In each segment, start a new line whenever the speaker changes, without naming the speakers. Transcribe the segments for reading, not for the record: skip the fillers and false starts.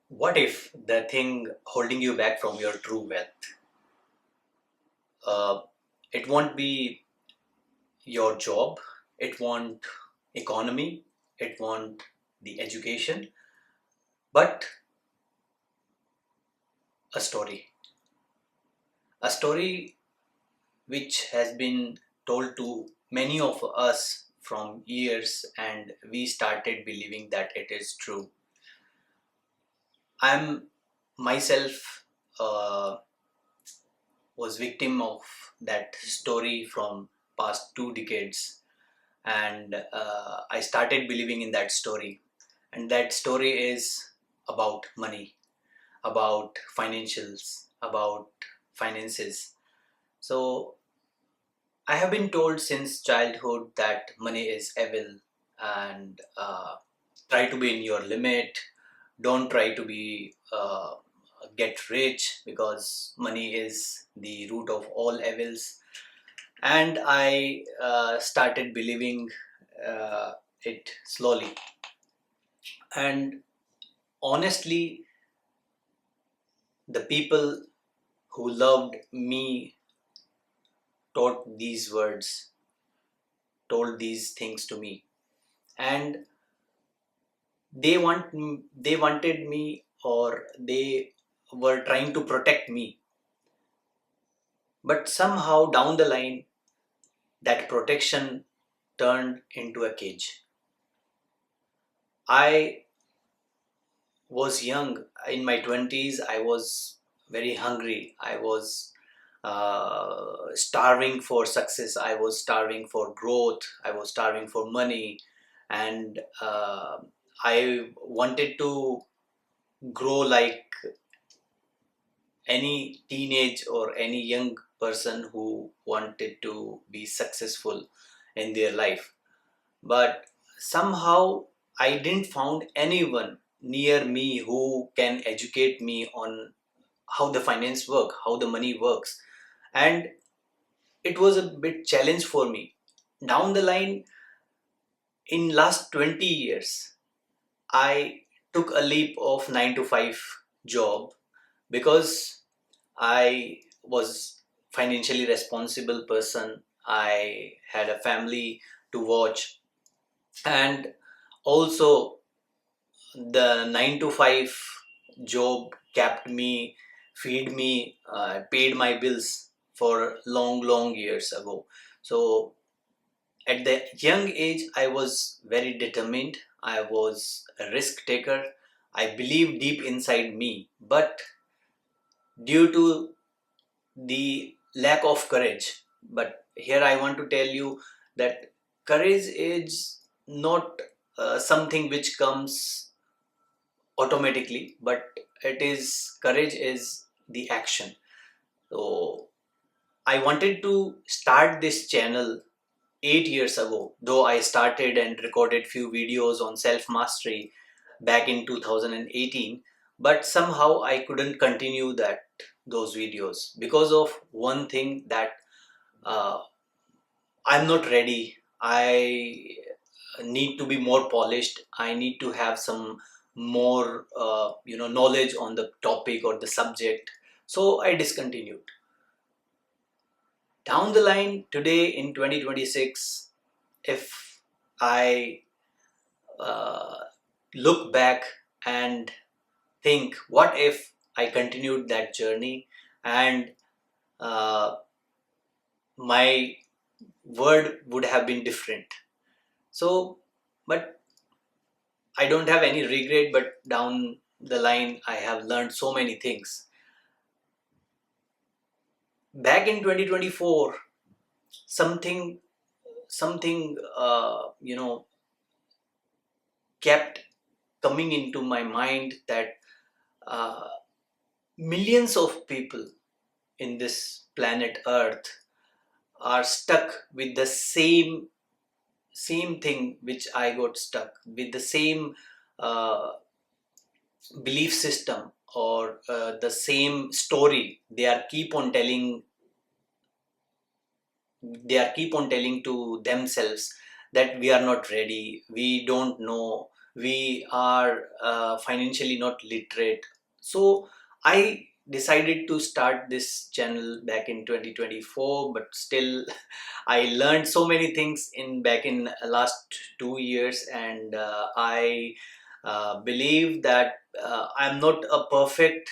What if the thing holding you back from your true wealth? Uh, it won't be your job, it won't economy, it won't the education, but a story. A story which has been told to many of us from years, and we started believing that it is true. I'm myself was victim of that story from past 2 decades, and I started believing in that story. And that story is about money, about financials, about finances. So I have been told since childhood that money is evil, and try to be in your limit. Don't try to be get rich, because money is the root of all evils. And I started believing it slowly. And honestly, the people who loved me taught these words, told these things to me, and they wanted me, or they were trying to protect me. But somehow down the line, that protection turned into a cage. I was young, in my 20s. I was very hungry. I was starving for success. I was starving for growth. I was starving for money. And I wanted to grow like any teenage or any young person who wanted to be successful in their life. But somehow I didn't found anyone near me who can educate me on how the finance work, how the money works. And it was a bit challenge for me. Down the line, in last 20 years, I took a leap of 9 to 5 job, because I was financially responsible person. I had a family to watch, and also the 9 to 5 job kept me, feed me, paid my bills for long years ago. So at the young age, I was very determined. I was a risk taker. I believe deep inside me, but due to the lack of courage. But here I want to tell you that courage is not something which comes automatically, but it is, courage is the action. So I wanted to start this channel 8 years ago, though I started and recorded few videos on self mastery back in 2018. But somehow I couldn't continue that those videos because of one thing, that uh, I'm not ready. I need to be more polished. I need to have some more knowledge on the topic or the subject. So I discontinued. Down the line, today in 2026, if I uh, look back and think, what if I continued that journey, and uh, my word would have been different. So, but I don't have any regret, but down the line, I have learned so many things. Back in 2024, something kept coming into my mind, that uh, millions of people in this planet Earth are stuck with the same thing which I got stuck with, the same uh, belief system, or the same story they are keep on telling to themselves, that we are not ready, we don't know, we are financially not literate. So I decided to start this channel back in 2024, but still I learned so many things in back in last 2 years, and I believe that I'm not a perfect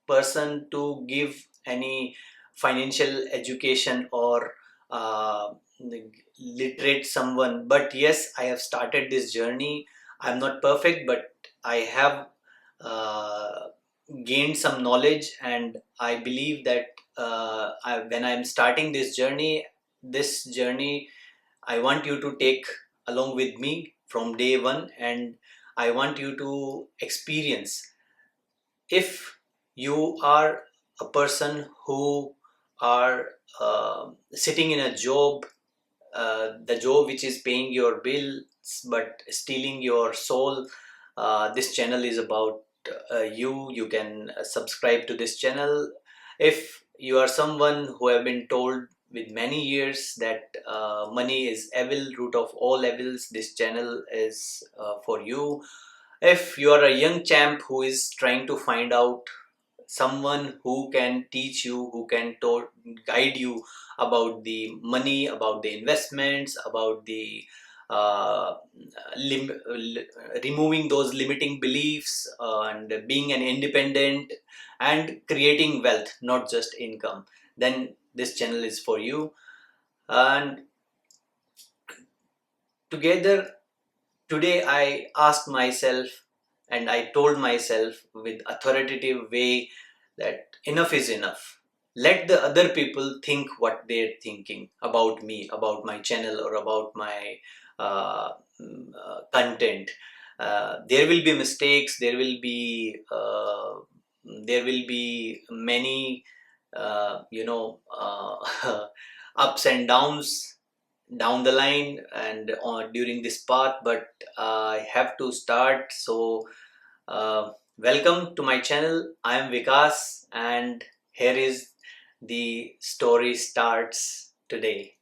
person to give any financial education or uh, literate someone. But yes, I have started this journey. I'm not perfect, but I have uh, gained some knowledge, and I believe that when I'm starting this journey I want you to take along with me from day one, and I want you to experience. If you are a person who are sitting in a job, the job which is paying your bills but stealing your soul, this channel is about you can subscribe to this channel. If you are someone who have been told with many years that money is evil, root of all evils, this channel is for you. If you are a young champ who is trying to find out someone who can teach you, who can guide you about the money, about the investments, about the uh, removing those limiting beliefs, and being an independent and creating wealth, not just income, then this channel is for you. And together, today I asked myself and I told myself with authoritative way that enough is enough. Let the other people think what they're thinking about me, about my channel, or about my content. There will be mistakes. There will be many, ups and downs down the line and during this path, but I have to start. So welcome to my channel. I am Vikas, and here is the story starts today.